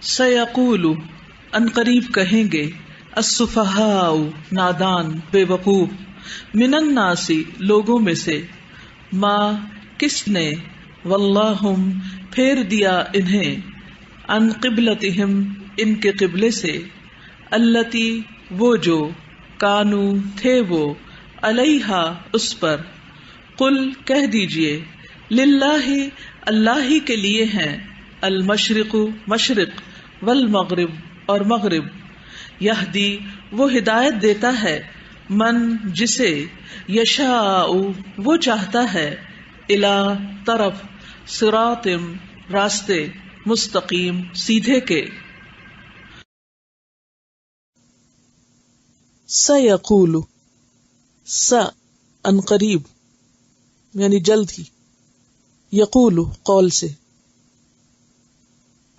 سیقول ان قریب کہیں گے السفہاء نادان بے وقوف من الناس لوگوں میں سے ما کس نے واللہم پھیر دیا انہیں عن قبلتہم ان کے قبلے سے التی وہ جو کانو تھے وہ علیہا اس پر قل کہہ دیجئے للہ اللہ ہی کے لیے ہیں المشرق مشرق والمغرب اور مغرب یہدی وہ ہدایت دیتا ہے من جسے یشاء وہ چاہتا ہے الی طرف صراط راستے مستقیم سیدھے کے. سیقول ان قریب یعنی جلد ہی، یقول قول سے،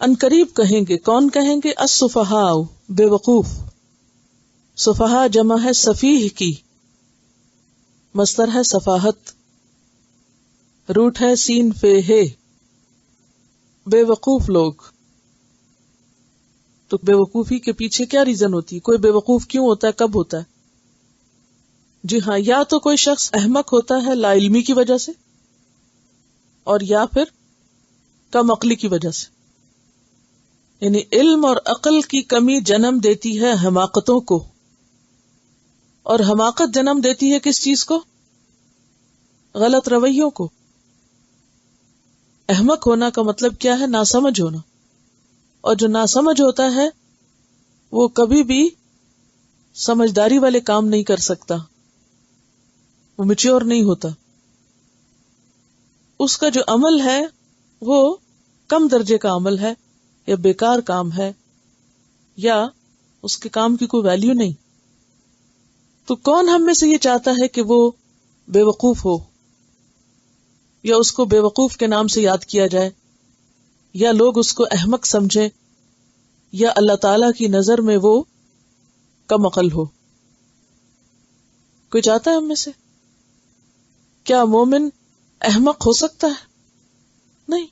ان قریب کہیں گے. کون کہیں گے؟ السفہاء بے وقوف. سفہاء جمع ہے سفیہ کی، مصدر ہے سفاہت، روٹ ہے سین فے ہے، بے وقوف لوگ. تو بے وقوفی کے پیچھے کیا ریزن ہوتی ہے؟ کوئی بے وقوف کیوں ہوتا ہے، کب ہوتا ہے؟ جی ہاں، یا تو کوئی شخص احمق ہوتا ہے لا علمی کی وجہ سے، اور یا پھر کم عقلی کی وجہ سے. یعنی علم اور عقل کی کمی جنم دیتی ہے حماقتوں کو، اور حماقت جنم دیتی ہے کس چیز کو؟ غلط رویوں کو. احمق ہونا کا مطلب کیا ہے؟ ناسمجھ ہونا. اور جو ناسمجھ ہوتا ہے وہ کبھی بھی سمجھداری والے کام نہیں کر سکتا، وہ میچور نہیں ہوتا. اس کا جو عمل ہے وہ کم درجے کا عمل ہے، یا بیکار کام ہے، یا اس کے کام کی کوئی ویلیو نہیں. تو کون ہم میں سے یہ چاہتا ہے کہ وہ بے وقوف ہو، یا اس کو بے وقوف کے نام سے یاد کیا جائے، یا لوگ اس کو احمق سمجھیں، یا اللہ تعالی کی نظر میں وہ کم عقل ہو؟ کوئی چاہتا ہے ہم میں سے؟ کیا مومن احمق ہو سکتا ہے؟ نہیں.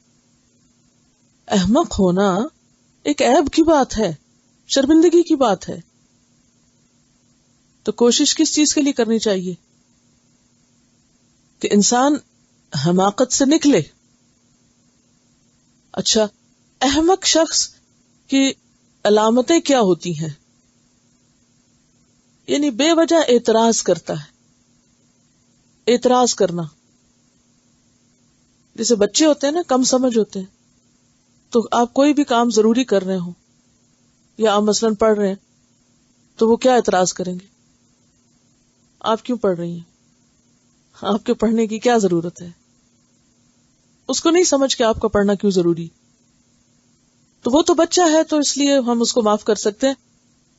احمق ہونا ایک عیب کی بات ہے، شرمندگی کی بات ہے. تو کوشش کس چیز کے لیے کرنی چاہیے؟ کہ انسان حماقت سے نکلے. اچھا، احمق شخص کی علامتیں کیا ہوتی ہیں؟ یعنی بے وجہ اعتراض کرتا ہے. اعتراض کرنا، جیسے بچے ہوتے ہیں نا، کم سمجھ ہوتے ہیں، تو آپ کوئی بھی کام ضروری کر رہے ہو، یا آپ مثلاً پڑھ رہے ہیں، تو وہ کیا اعتراض کریں گے؟ آپ کیوں پڑھ رہی ہیں؟ آپ کے پڑھنے کی کیا ضرورت ہے؟ اس کو نہیں سمجھ کہ آپ کا پڑھنا کیوں ضروری. تو وہ تو بچہ ہے، تو اس لیے ہم اس کو معاف کر سکتے ہیں.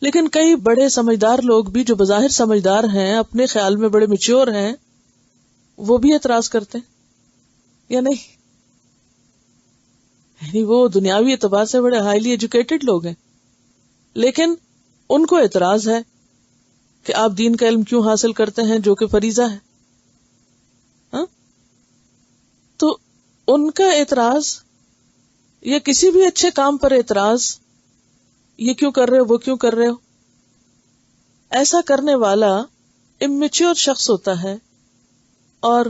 لیکن کئی بڑے سمجھدار لوگ بھی جو بظاہر سمجھدار ہیں، اپنے خیال میں بڑے میچور ہیں، وہ بھی اعتراض کرتے ہیں یا نہیں؟ یعنی وہ دنیاوی اعتبار سے بڑے ہائیلی ایجوکیٹڈ لوگ ہیں، لیکن ان کو اعتراض ہے کہ آپ دین کا علم کیوں حاصل کرتے ہیں جو کہ فریضہ ہے. ہاں؟ تو ان کا اعتراض، یا کسی بھی اچھے کام پر اعتراض، یہ کیوں کر رہے ہو، وہ کیوں کر رہے ہو، ایسا کرنے والا امیچور شخص ہوتا ہے. اور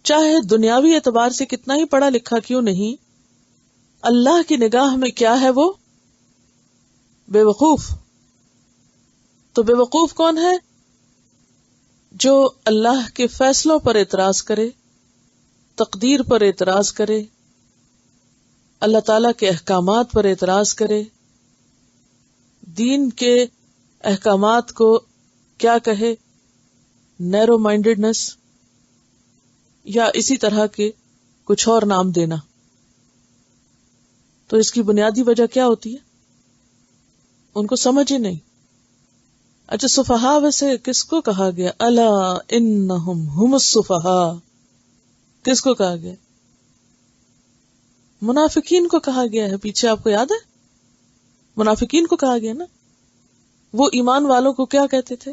چاہے دنیاوی اعتبار سے کتنا ہی پڑھا لکھا کیوں نہیں، اللہ کی نگاہ میں کیا ہے؟ وہ بے وقوف. تو بے وقوف کون ہے؟ جو اللہ کے فیصلوں پر اعتراض کرے، تقدیر پر اعتراض کرے، اللہ تعالی کے احکامات پر اعتراض کرے، دین کے احکامات کو کیا کہے، نیرو مائنڈڈنس، یا اسی طرح کے کچھ اور نام دینا. تو اس کی بنیادی وجہ کیا ہوتی ہے؟ ان کو سمجھ ہی نہیں. اچھا، سفہاء ویسے کس کو کہا گیا؟ الا انہم ہم السفہاء. کس کو کہا گیا؟ منافقین کو کہا گیا ہے. پیچھے آپ کو یاد ہے؟ منافقین کو کہا گیا نا. وہ ایمان والوں کو کیا کہتے تھے؟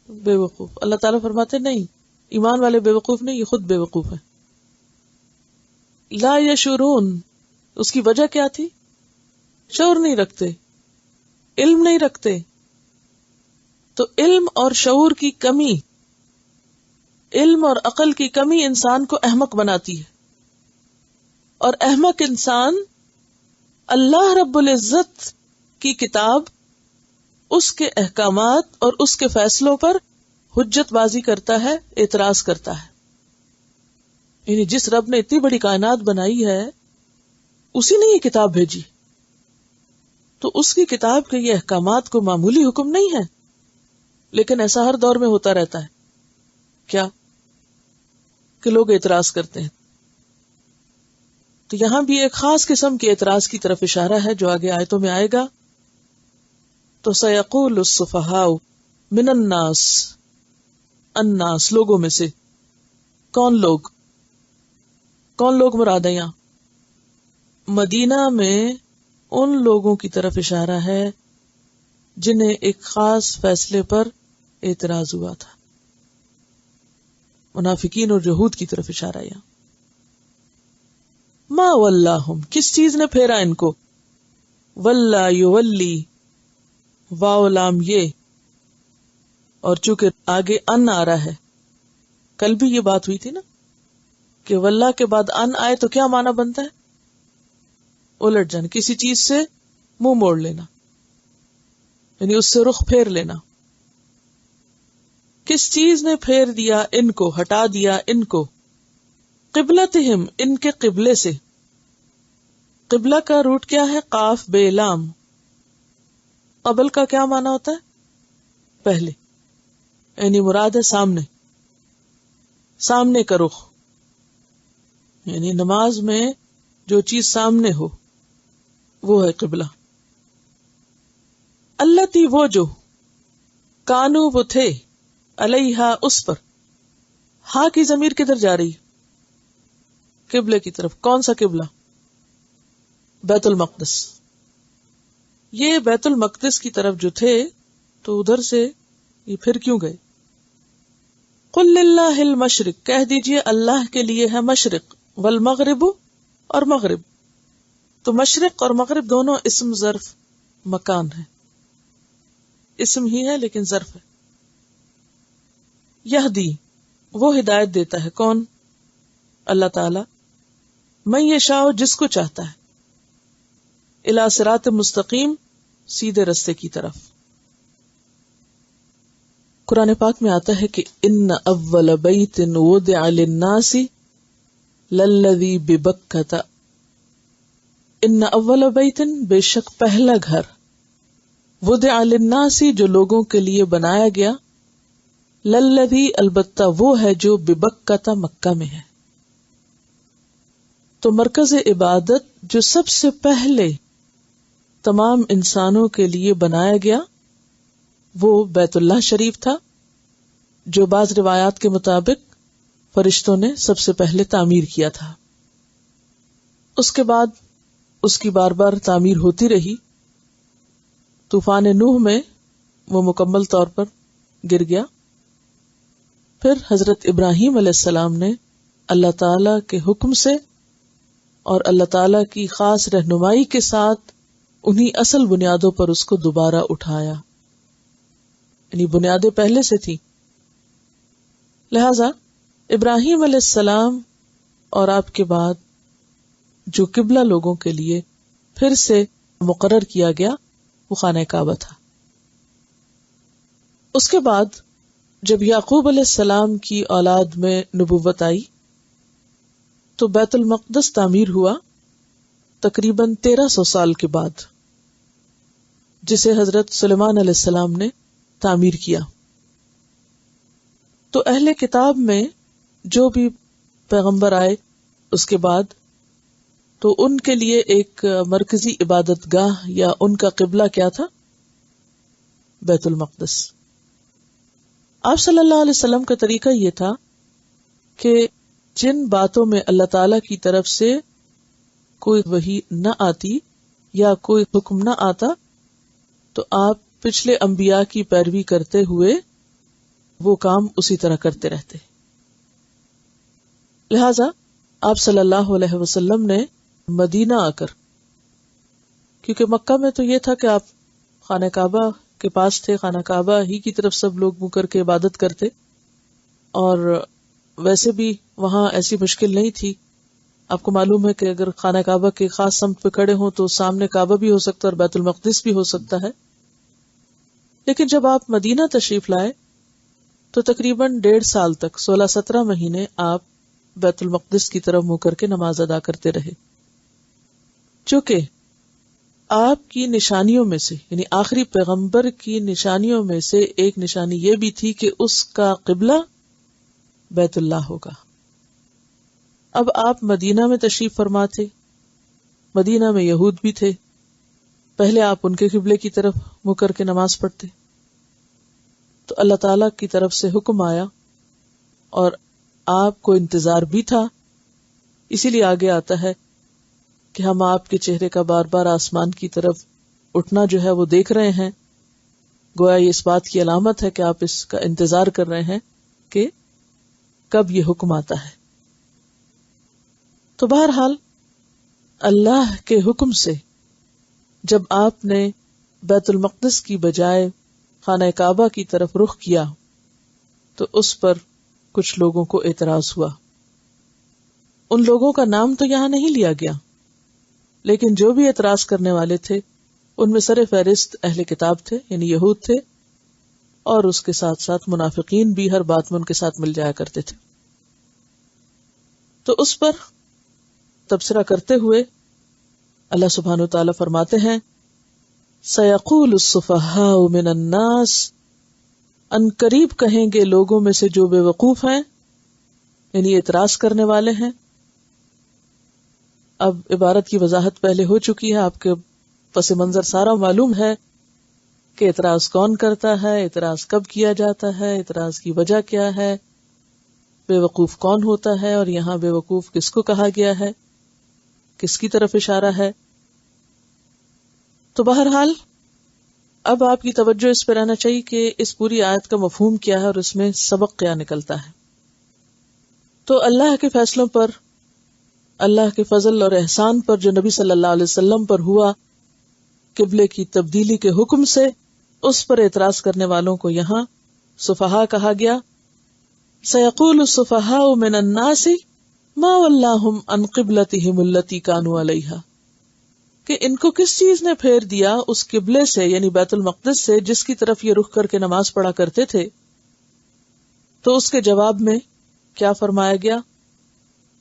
بے وقوف. اللہ تعالیٰ فرماتے نہیں، ایمان والے بے وقوف نہیں، یہ خود بے وقوف ہے. لا یشعرون، اس کی وجہ کیا تھی؟ شعور نہیں رکھتے، علم نہیں رکھتے. تو علم اور شعور کی کمی، علم اور عقل کی کمی انسان کو احمق بناتی ہے، اور احمق انسان اللہ رب العزت کی کتاب، اس کے احکامات اور اس کے فیصلوں پر حجت بازی کرتا ہے، اعتراض کرتا ہے. یعنی جس رب نے اتنی بڑی کائنات بنائی ہے، اسی نے یہ کتاب بھیجی، تو اس کی کتاب کے یہ احکامات کو معمولی حکم نہیں ہے. لیکن ایسا ہر دور میں ہوتا رہتا ہے، کیا کہ لوگ اعتراض کرتے ہیں. تو یہاں بھی ایک خاص قسم کے اعتراض کی طرف اشارہ ہے جو آگے آیتوں میں آئے گا. تو سیقول السفہاء من الناس، الناس لوگوں میں سے. کون لوگ؟ کون لوگ مراد ہے یہاں؟ مدینہ میں ان لوگوں کی طرف اشارہ ہے جنہیں ایک خاص فیصلے پر اعتراض ہوا تھا. منافقین اور یہود کی طرف اشارہ ہے یہاں. ما ولاہم، کس چیز نے پھیرا ان کو؟ ولا یولی، واو لام یہ، اور چونکہ آگے ان آ رہا ہے، کل بھی یہ بات ہوئی تھی نا کہ واللہ کے بعد ان آئے تو کیا معنی بنتا ہے؟ الٹ جانا، کسی چیز سے منہ موڑ لینا، یعنی اس سے رخ پھیر لینا. کس چیز نے پھیر دیا ان کو، ہٹا دیا ان کو؟ قبلتہم، ان کے قبلے سے. قبلہ کا روٹ کیا ہے؟ قاف بے لام. قبل کا کیا معنی ہوتا ہے؟ پہلے، یعنی مراد ہے سامنے، سامنے کا رخ. یعنی نماز میں جو چیز سامنے ہو وہ ہے قبلہ. اللتی، وہ جو، کانو وہ تھے، علیہا اس پر. ہاں کی ضمیر کدھر جا رہی؟ قبلے کی طرف. کون سا قبلہ؟ بیت المقدس. یہ بیت المقدس کی طرف جو تھے تو ادھر سے یہ پھر کیوں گئے؟ قل للہ المشرق، کہہ دیجئے اللہ کے لیے ہے مشرق، والمغرب، اور مغرب. تو مشرق اور مغرب دونوں اسم ظرف مکان ہے، اسم ہی ہے لیکن ظرف ہے. یہدی، وہ ہدایت دیتا ہے. کون؟ اللہ تعالی. من یشاء، جس کو چاہتا ہے. الی صراط مستقیم، سیدھے رستے کی طرف. قرآن پاک میں آتا ہے کہ ان اول بیت وضع للناس للذی ببکۃ. ان اول بیت، بے شک پہلا گھر، وضع للناس، جو لوگوں کے لیے بنایا گیا، للذی، البتہ وہ ہے جو ببکۃ، مکہ میں ہے. تو مرکز عبادت جو سب سے پہلے تمام انسانوں کے لیے بنایا گیا وہ بیت اللہ شریف تھا، جو بعض روایات کے مطابق فرشتوں نے سب سے پہلے تعمیر کیا تھا. اس کے بعد اس کی بار بار تعمیر ہوتی رہی. طوفان نوح میں وہ مکمل طور پر گر گیا. پھر حضرت ابراہیم علیہ السلام نے اللہ تعالی کے حکم سے اور اللہ تعالی کی خاص رہنمائی کے ساتھ انہی اصل بنیادوں پر اس کو دوبارہ اٹھایا، یعنی بنیادیں پہلے سے تھی. لہذا ابراہیم علیہ السلام اور آپ کے بعد جو قبلہ لوگوں کے لیے پھر سے مقرر کیا گیا وہ خانہ کعبہ تھا. اس کے بعد جب یعقوب علیہ السلام کی اولاد میں نبوت آئی تو بیت المقدس تعمیر ہوا تقریباً 1300 سال کے بعد، جسے حضرت سلیمان علیہ السلام نے تعمیر کیا. تو اہل کتاب میں جو بھی پیغمبر آئے اس کے بعد تو ان کے لیے ایک مرکزی عبادت گاہ یا ان کا قبلہ کیا تھا؟ بیت المقدس. آپ صلی اللہ علیہ وسلم کا طریقہ یہ تھا کہ جن باتوں میں اللہ تعالی کی طرف سے کوئی وحی نہ آتی یا کوئی حکم نہ آتا تو آپ پچھلے انبیاء کی پیروی کرتے ہوئے وہ کام اسی طرح کرتے رہتے. لہذا آپ صلی اللہ علیہ وسلم نے مدینہ آ کر، کیونکہ مکہ میں تو یہ تھا کہ آپ خانہ کعبہ کے پاس تھے، خانہ کعبہ ہی کی طرف سب لوگ منہ کر کے عبادت کرتے، اور ویسے بھی وہاں ایسی مشکل نہیں تھی. آپ کو معلوم ہے کہ اگر خانہ کعبہ کے خاص سمت پہ کھڑے ہوں تو سامنے کعبہ بھی ہو سکتا ہے اور بیت المقدس بھی ہو سکتا ہے. لیکن جب آپ مدینہ تشریف لائے تو تقریباً 1.5 سال تک 16-17 مہینے آپ بیت المقدس کی طرف منہ کر کے نماز ادا کرتے رہے. چونکہ آپ کی نشانیوں میں سے، یعنی آخری پیغمبر کی نشانیوں میں سے ایک نشانی یہ بھی تھی کہ اس کا قبلہ بیت اللہ ہوگا. اب آپ مدینہ میں تشریف فرما تھے، مدینہ میں یہود بھی تھے، پہلے آپ ان کے قبلے کی طرف منہ کر کے نماز پڑھتے، تو اللہ تعالی کی طرف سے حکم آیا اور آپ کو انتظار بھی تھا. اسی لیے آگے آتا ہے کہ ہم آپ کے چہرے کا بار بار آسمان کی طرف اٹھنا جو ہے وہ دیکھ رہے ہیں، گویا یہ اس بات کی علامت ہے کہ آپ اس کا انتظار کر رہے ہیں کہ کب یہ حکم آتا ہے. تو بہرحال اللہ کے حکم سے جب آپ نے بیت المقدس کی بجائے خانہ کعبہ کی طرف رخ کیا تو اس پر کچھ لوگوں کو اعتراض ہوا. ان لوگوں کا نام تو یہاں نہیں لیا گیا، لیکن جو بھی اعتراض کرنے والے تھے ان میں سر فہرست اہل کتاب تھے، یعنی یہود تھے، اور اس کے ساتھ ساتھ منافقین بھی ہر بات میں ان کے ساتھ مل جایا کرتے تھے. تو اس پر تبصرہ کرتے ہوئے اللہ سبحانہ و تعالیٰ فرماتے ہیں سَيَقُولُ السُّفَهَاءُ مِنَ النَّاسِ، ان قریب کہیں گے لوگوں میں سے جو بے وقوف ہیں، یعنی اعتراض کرنے والے ہیں. اب عبارت کی وضاحت پہلے ہو چکی ہے، آپ کے پس منظر سارا معلوم ہے کہ اعتراض کون کرتا ہے، اعتراض کب کیا جاتا ہے، اعتراض کی وجہ کیا ہے، بے وقوف کون ہوتا ہے، اور یہاں بے وقوف کس کو کہا گیا ہے، کس کی طرف اشارہ ہے. تو بہرحال اب آپ کی توجہ اس پہ رہنا چاہیے کہ اس پوری آیت کا مفہوم کیا ہے اور اس میں سبق کیا نکلتا ہے. تو اللہ کے فیصلوں پر، اللہ کے فضل اور احسان پر جو نبی صلی اللہ علیہ وسلم پر ہوا قبلے کی تبدیلی کے حکم سے، اس پر اعتراض کرنے والوں کو یہاں سفہاء کہا گیا. سَيَقُولُ السُّفَهَاءُ مِنَ النَّاسِ مَا وَلَّاهُمْ عَنْ قِبْلَتِهِمُ الَّتِي كَانُوا عَلَيْهَا، کہ ان کو کس چیز نے پھیر دیا اس قبلے سے، یعنی بیت المقدس سے، جس کی طرف یہ رخ کر کے نماز پڑھا کرتے تھے. تو اس کے جواب میں کیا فرمایا گیا؟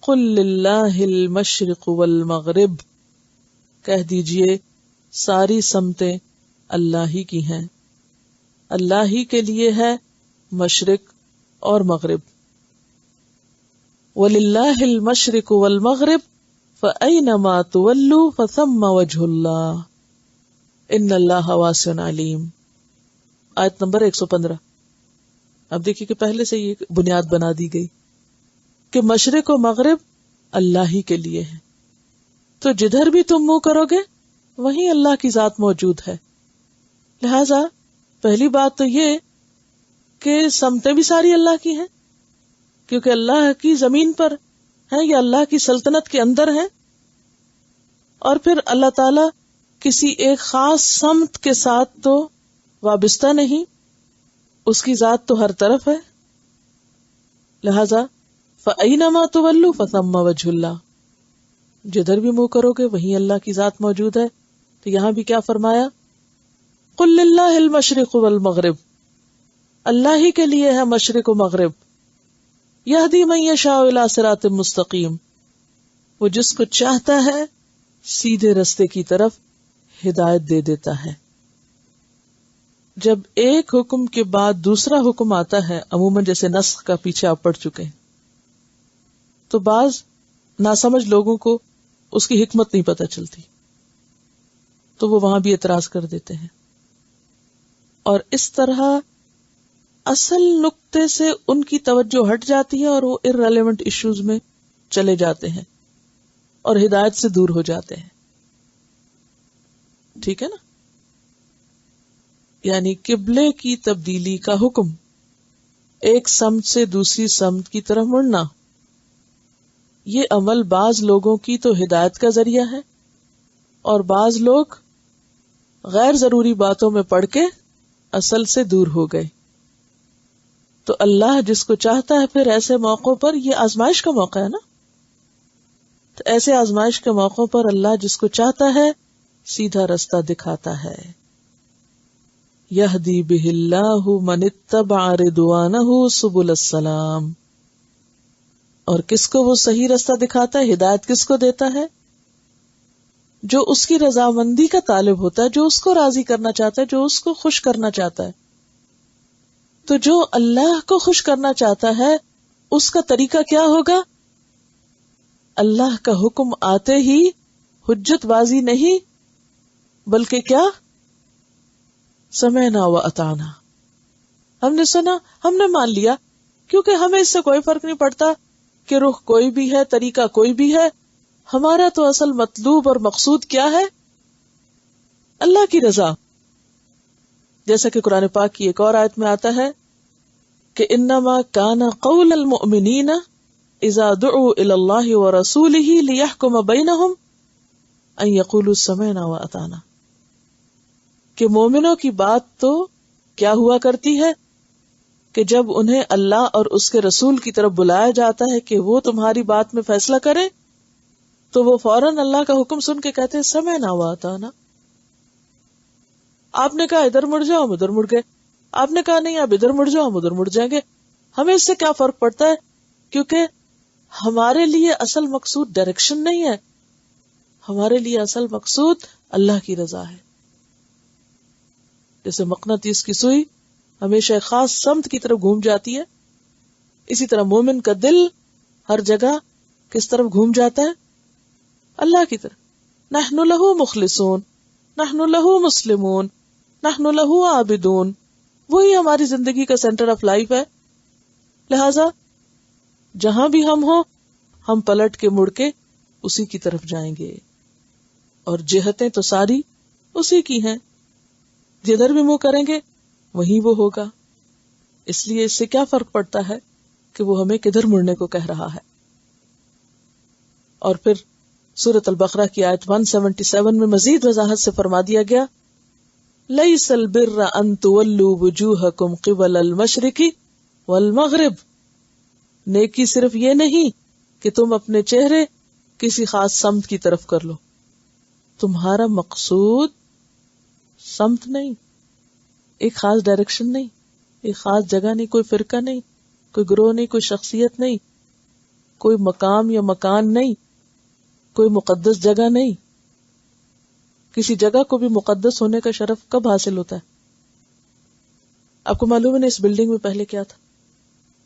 قُلْ لِلَّهِ الْمَشْرِقُ وَالْمَغْرِبُ، کہہ دیجئے ساری سمتیں اللہ ہی کی ہیں، اللہ ہی کے لیے ہے مشرق اور مغرب. وَلِلَّهِ الْمَشْرِقُ وَالْمَغْرِبُ فَأَيْنَمَا تُوَلُّوا فَثَمَّ وَجْهُ اللَّهِ إِنَّ اللَّهَ وَاسِعٌ عَلِيمٌ. آیت نمبر 115. اب دیکھیے کہ پہلے سے یہ بنیاد بنا دی گئی کہ مشرق و مغرب اللہ ہی کے لیے ہے، تو جدھر بھی تم منہ کرو گے وہیں اللہ کی ذات موجود ہے. لہذا پہلی بات تو یہ کہ سمتیں بھی ساری اللہ کی ہیں، کیونکہ اللہ کی زمین پر ہے یا اللہ کی سلطنت کے اندر ہے. اور پھر اللہ تعالی کسی ایک خاص سمت کے ساتھ تو وابستہ نہیں، اس کی ذات تو ہر طرف ہے. لہذا فَأَيْنَمَا تُوَلُّوا فَثَمَّ وَجْهُ اللَّهِ، جدھر بھی منہ کرو گے وہیں اللہ کی ذات موجود ہے. تو یہاں بھی کیا فرمایا؟ قُلْ لِلَّهِ الْمَشْرِقُ وَالْمَغْرِبُ، اللہ ہی کے لیے ہے مشرق و مغرب. یہدی من یشاء الی صراط مستقیم، وہ جس کو چاہتا ہے سیدھے رستے کی طرف ہدایت دے دیتا ہے. جب ایک حکم کے بعد دوسرا حکم آتا ہے، عموماً جیسے نسخ کا پیچھے آپ پڑھ چکے ہیں، تو بعض ناسمجھ لوگوں کو اس کی حکمت نہیں پتہ چلتی، تو وہ وہاں بھی اعتراض کر دیتے ہیں، اور اس طرح اصل نقطے سے ان کی توجہ ہٹ جاتی ہے اور وہ irrelevant ایشوز میں چلے جاتے ہیں اور ہدایت سے دور ہو جاتے ہیں. ٹھیک ہے نا؟ یعنی قبلے کی تبدیلی کا حکم، ایک سمت سے دوسری سمت کی طرف مڑنا، یہ عمل بعض لوگوں کی تو ہدایت کا ذریعہ ہے اور بعض لوگ غیر ضروری باتوں میں پڑ کے اصل سے دور ہو گئے. تو اللہ جس کو چاہتا ہے پھر ایسے موقعوں پر، یہ آزمائش کا موقع ہے نا، تو ایسے آزمائش کے موقعوں پر اللہ جس کو چاہتا ہے سیدھا رستہ دکھاتا ہے. یہدی بہ اللہ من اتبع رضوانہ سبل السلام. اور کس کو وہ صحیح رستہ دکھاتا ہے، ہدایت کس کو دیتا ہے؟ جو اس کی رضامندی کا طالب ہوتا ہے، جو اس کو راضی کرنا چاہتا ہے، جو اس کو خوش کرنا چاہتا ہے. تو جو اللہ کو خوش کرنا چاہتا ہے اس کا طریقہ کیا ہوگا؟ اللہ کا حکم آتے ہی حجت بازی نہیں، بلکہ کیا؟ سمعنا و اطعنا. ہم نے سنا، ہم نے مان لیا، کیونکہ ہمیں اس سے کوئی فرق نہیں پڑتا کہ رخ کوئی بھی ہے، طریقہ کوئی بھی ہے. ہمارا تو اصل مطلوب اور مقصود کیا ہے؟ اللہ کی رضا. جیسا کہ قرآن پاک کی ایک اور آیت میں آتا ہے کہ انما کان قول المؤمنین اذا دعوا الی اللہ ورسولہ لیحکم بینہم ان یقولوا سمعنا واطعنا. کہ مومنوں کی بات تو کیا ہوا کرتی ہے کہ جب انہیں اللہ اور اس کے رسول کی طرف بلایا جاتا ہے کہ وہ تمہاری بات میں فیصلہ کرے، تو وہ فوراً اللہ کا حکم سن کے کہتے ہیں سمعنا واطعنا. آپ نے کہا ادھر مڑ جاؤ، ہم ادھر مڑ گئے. آپ نے کہا نہیں آپ ادھر مڑ جاؤ، ہم ادھر مڑ جائیں گے. ہمیں اس سے کیا فرق پڑتا ہے؟ کیونکہ ہمارے لیے اصل مقصود ڈائریکشن نہیں ہے، ہمارے لیے اصل مقصود اللہ کی رضا ہے. جیسے مقناطیس کی سوئی ہمیشہ ایک خاص سمت کی طرف گھوم جاتی ہے، اسی طرح مومن کا دل ہر جگہ کس طرف گھوم جاتا ہے؟ اللہ کی طرف. نحن لہ مخلصون، نحن لہ مسلمون، نحن لہ عابدون. وہی ہماری زندگی کا سینٹر آف لائف ہے. لہذا جہاں بھی ہم ہوں ہم پلٹ کے مڑ کے اسی کی طرف جائیں گے، اور جہتیں تو ساری اسی کی ہیں. جدھر بھی منہ کریں گے وہیں وہ ہوگا. اس لیے اس سے کیا فرق پڑتا ہے کہ وہ ہمیں کدھر مڑنے کو کہہ رہا ہے. اور پھر سورۃ البقرہ کی آیت 177 میں مزید وضاحت سے فرما دیا گیا لیس البر ان تولوا وجوہکم قبل المشرق والمغرب. نیکی صرف یہ نہیں کہ تم اپنے چہرے کسی خاص سمت کی طرف کر لو. تمہارا مقصود سمت نہیں، ایک خاص ڈائریکشن نہیں، ایک خاص جگہ نہیں، کوئی فرقہ نہیں، کوئی گروہ نہیں، کوئی شخصیت نہیں، کوئی مقام یا مکان نہیں، کوئی مقدس جگہ نہیں. کسی جگہ کو بھی مقدس ہونے کا شرف کب حاصل ہوتا ہے؟ آپ کو معلوم ہے نا اس بلڈنگ میں پہلے کیا تھا؟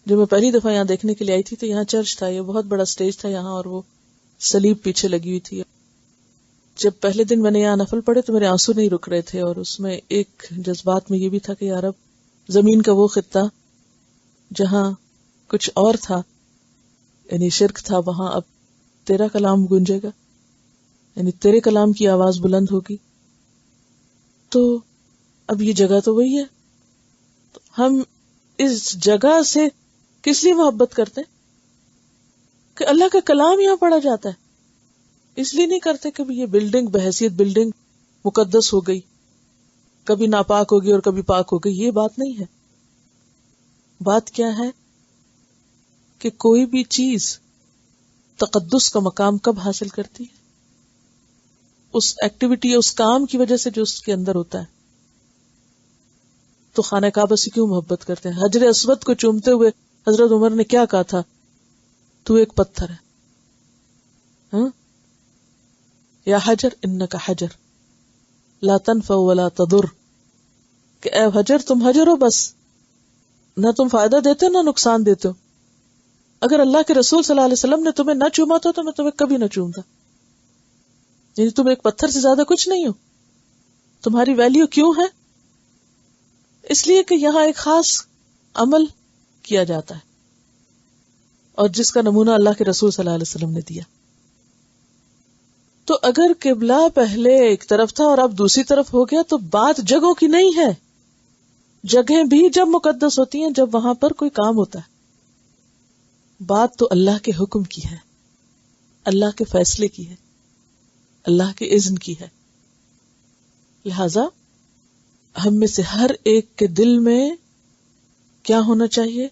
جو میں پہلی دفعہ یہاں دیکھنے کے لیے آئی تھی تو یہاں چرچ تھا، یہ بہت بڑا سٹیج تھا یہاں، اور وہ صلیب پیچھے لگی ہوئی تھی. جب پہلے دن میں نے یہاں نفل پڑھے تو میرے آنسو نہیں رک رہے تھے، اور اس میں ایک جذبات میں یہ بھی تھا کہ یار اب زمین کا وہ خطہ جہاں کچھ اور تھا، یعنی شرک تھا، وہاں اب تیرا کلام گونجے گا، یعنی تیرے کلام کی آواز بلند ہوگی. تو اب یہ جگہ تو وہی ہے. تو ہم اس جگہ سے کس لیے محبت کرتے کہ اللہ کا کلام یہاں پڑھا جاتا ہے. اس لیے نہیں کرتے کہ یہ بلڈنگ بحیثیت بلڈنگ مقدس ہو گئی، کبھی ناپاک ہوگی اور کبھی پاک ہو گئی. یہ بات نہیں ہے. بات کیا ہے کہ کوئی بھی چیز تقدس کا مقام کب حاصل کرتی ہے؟ اس ایکٹیویٹی، اس کام کی وجہ سے جو اس کے اندر ہوتا ہے. تو خانہ کعبہ سے کیوں محبت کرتے ہیں؟ حجر اسود کو چومتے ہوئے حضرت عمر نے کیا کہا تھا؟ تو ایک پتھر ہے. ہاں یا حجر انک حجر لا تنفع ولا تضر. کہ اے حجر تم حجر ہو، بس نہ تم فائدہ دیتے ہو نہ نقصان دیتے ہو. اگر اللہ کے رسول صلی اللہ علیہ وسلم نے تمہیں نہ چوما تو میں تمہیں کبھی نہ چومتا. یعنی تم ایک پتھر سے زیادہ کچھ نہیں ہو. تمہاری ویلیو کیوں ہے؟ اس لیے کہ یہاں ایک خاص عمل کیا جاتا ہے، اور جس کا نمونہ اللہ کے رسول صلی اللہ علیہ وسلم نے دیا. تو اگر قبلہ پہلے ایک طرف تھا اور اب دوسری طرف ہو گیا تو بات جگہوں کی نہیں ہے. جگہیں بھی جب مقدس ہوتی ہیں جب وہاں پر کوئی کام ہوتا ہے. بات تو اللہ کے حکم کی ہے، اللہ کے فیصلے کی ہے، اللہ کے اذن کی ہے. لہذا ہم میں سے ہر ایک کے دل میں کیا ہونا چاہیے؟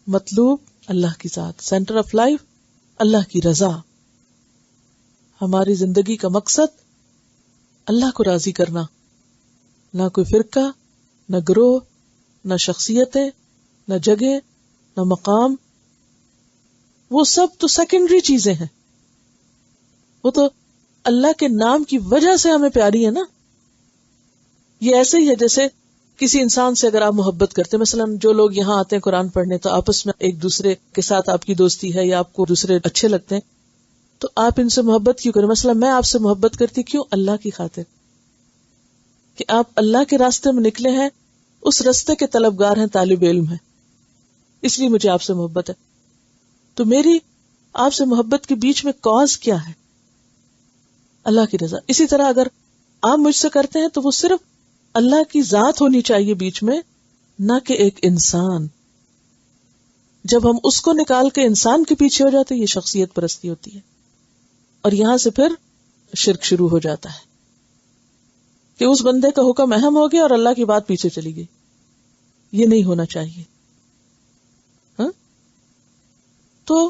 مطلوب اللہ کی ذات، سینٹر آف لائف اللہ کی رضا. ہماری زندگی کا مقصد اللہ کو راضی کرنا، نہ کوئی فرقہ، نہ گروہ، نہ شخصیتیں، نہ جگہ، نہ مقام. وہ سب تو سیکنڈری چیزیں ہیں، وہ تو اللہ کے نام کی وجہ سے ہمیں پیاری ہے نا. یہ ایسے ہی ہے جیسے کسی انسان سے اگر آپ محبت کرتے ہیں، مثلا جو لوگ یہاں آتے ہیں قرآن پڑھنے، تو آپس میں ایک دوسرے کے ساتھ آپ کی دوستی ہے یا آپ کو دوسرے اچھے لگتے ہیں، تو آپ ان سے محبت کیوں کریں؟ مثلا میں آپ سے محبت کرتی کیوں؟ اللہ کی خاطر، کہ آپ اللہ کے راستے میں نکلے ہیں، اس راستے کے طلبگار ہیں، طالب علم ہیں، اس لیے مجھے آپ سے محبت ہے. تو میری آپ سے محبت کے بیچ میں کاز کیا ہے؟ اللہ کی رضا. اسی طرح اگر آپ مجھ سے کرتے ہیں تو وہ صرف اللہ کی ذات ہونی چاہیے بیچ میں، نہ کہ ایک انسان. جب ہم اس کو نکال کے انسان کے پیچھے ہو جاتے ہیں، یہ شخصیت پرستی ہوتی ہے، اور یہاں سے پھر شرک شروع ہو جاتا ہے کہ اس بندے کا حکم اہم ہو گیا اور اللہ کی بات پیچھے چلی گئی. یہ نہیں ہونا چاہیے. ہاں، تو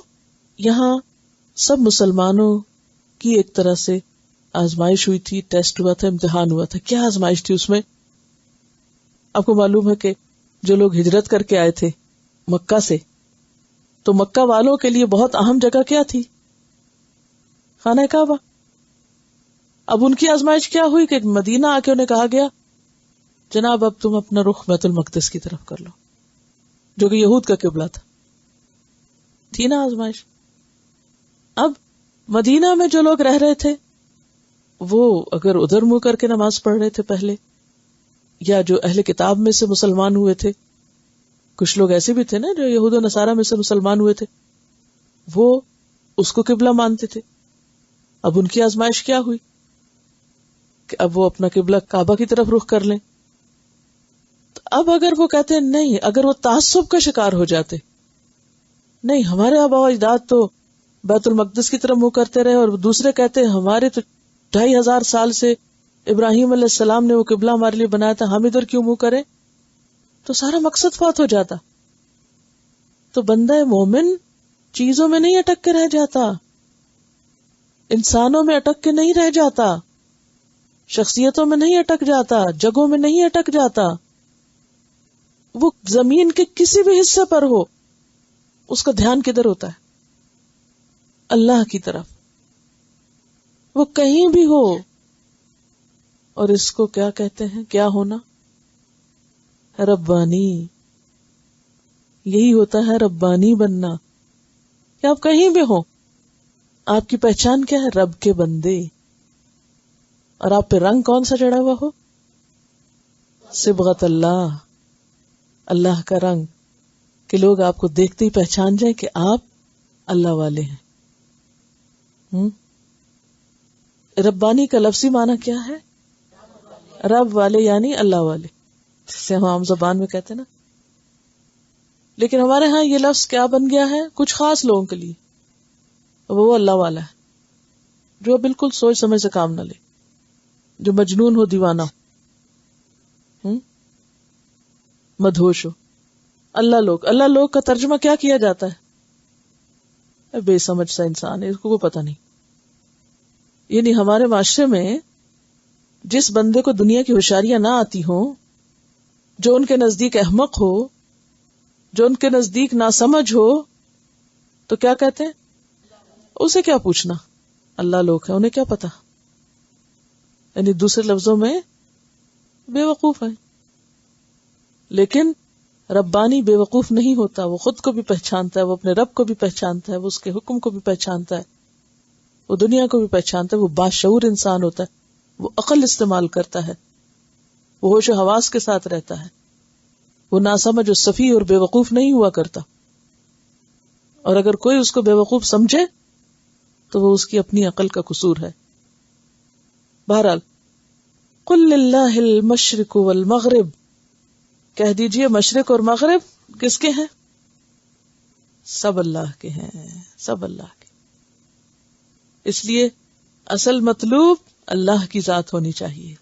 یہاں سب مسلمانوں کی ایک طرح سے آزمائش ہوئی تھی، ٹیسٹ ہوا تھا، امتحان ہوا تھا. کیا آزمائش تھی اس میں؟ آپ کو معلوم ہے کہ جو لوگ ہجرت کر کے آئے تھے مکہ سے، تو مکہ والوں کے لیے بہت اہم جگہ کیا تھی؟ خانہ کعبہ. اب ان کی آزمائش کیا ہوئی کہ مدینہ آ کے انہیں کہا گیا جناب اب تم اپنا رخ بیت المقدس کی طرف کر لو، جو کہ یہود کا قبلہ تھا. تھی نا آزمائش. اب مدینہ میں جو لوگ رہ رہے تھے وہ اگر ادھر منہ کر کے نماز پڑھ رہے تھے پہلے، یا جو اہل کتاب میں سے مسلمان ہوئے تھے، کچھ لوگ ایسے بھی تھے نا جو یہود و نصارہ میں سے مسلمان ہوئے تھے، وہ اس کو قبلہ مانتے تھے. اب ان کی آزمائش کیا ہوئی کہ اب وہ اپنا قبلہ کعبہ کی طرف رخ کر لیں. تو اب اگر وہ کہتے ہیں نہیں، اگر وہ تعصب کا شکار ہو جاتے، نہیں ہمارے آباء و اجداد تو بیت المقدس کی طرف منہ کرتے رہے، اور دوسرے کہتے ہیں ہمارے تو 2500 سال سے ابراہیم علیہ السلام نے وہ قبلہ ہمارے لیے بنایا تھا، ہم ادھر کیوں منہ کریں؟ تو سارا مقصد فوت ہو جاتا. تو بندہ مومن چیزوں میں نہیں اٹک کے رہ جاتا، انسانوں میں اٹک کے نہیں رہ جاتا، شخصیتوں میں نہیں اٹک جاتا، جگہوں میں نہیں اٹک جاتا. وہ زمین کے کسی بھی حصے پر ہو، اس کا دھیان کدھر ہوتا ہے؟ اللہ کی طرف. وہ کہیں بھی ہو. اور اس کو کیا کہتے ہیں؟ کیا ہونا؟ ربانی. یہی ہوتا ہے ربانی بننا، کہ آپ کہیں بھی ہو، آپ کی پہچان کیا ہے؟ رب کے بندے. اور آپ پہ رنگ کون سا چڑھا ہوا ہو؟ صبغت اللہ، اللہ کا رنگ، کہ لوگ آپ کو دیکھتے ہی پہچان جائیں کہ آپ اللہ والے ہیں. ربانی کا لفظی معنی کیا ہے؟ رب والے یعنی اللہ والے، جسے ہم عام زبان میں کہتے ہیں نا. لیکن ہمارے ہاں یہ لفظ کیا بن گیا ہے؟ کچھ خاص لوگوں کے لیے وہ اللہ والا ہے، جو بالکل سوچ سمجھ سے کام نہ لے، جو مجنون ہو، دیوانہ ہو، مدہوش ہو. اللہ لوگ کا ترجمہ کیا کیا جاتا ہے؟ بے سمجھ سا انسان ہے، اس کو کوئی پتہ نہیں. یعنی ہمارے معاشرے میں جس بندے کو دنیا کی ہوشیاریاں نہ آتی ہوں، جو ان کے نزدیک احمق ہو، جو ان کے نزدیک ناسمجھ ہو، تو کیا کہتے ہیں؟ اسے کیا پوچھنا، اللہ لوگ ہے، انہیں کیا پتا. یعنی دوسرے لفظوں میں بے وقوف ہے. لیکن ربانی بے وقوف نہیں ہوتا، وہ خود کو بھی پہچانتا ہے، وہ اپنے رب کو بھی پہچانتا ہے، وہ اس کے حکم کو بھی پہچانتا ہے، وہ دنیا کو بھی پہچانتا ہے، وہ باشعور انسان ہوتا ہے، وہ عقل استعمال کرتا ہے، وہ ہوش و حواس کے ساتھ رہتا ہے، وہ ناسمجھ اور سفیہ اور بے وقوف نہیں ہوا کرتا. اور اگر کوئی اس کو بے وقوف سمجھے تو وہ اس کی اپنی عقل کا قصور ہے. بہرحال قل للہ المشرق والمغرب، کہہ دیجئے مشرق اور مغرب کس کے ہیں؟ سب اللہ کے ہیں، سب اللہ کے. اس لیے اصل مطلوب اللہ کی ذات ہونی چاہیے.